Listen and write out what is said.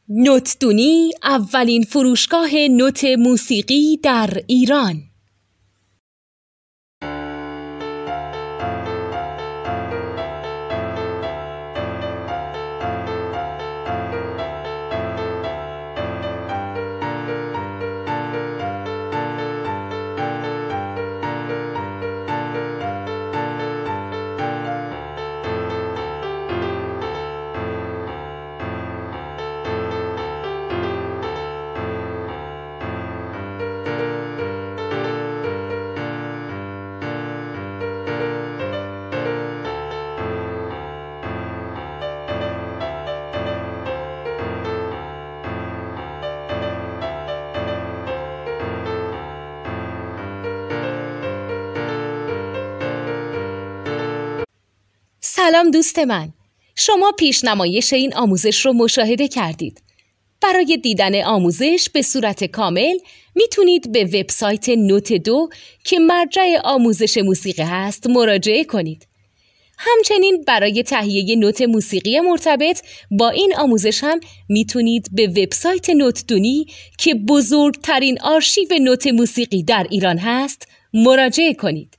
نوتدونی اولین فروشگاه نوت موسیقی در ایران. سلام دوست من، شما پیشنمایش این آموزش رو مشاهده کردید. برای دیدن آموزش به صورت کامل میتونید به وبسایت نوت 2 که مرجع آموزش موسیقی هست مراجعه کنید. همچنین برای تهیه نوت موسیقی مرتبط با این آموزش هم میتونید به وبسایت نوتدونی که بزرگترین آرشیو نوت موسیقی در ایران هست مراجعه کنید.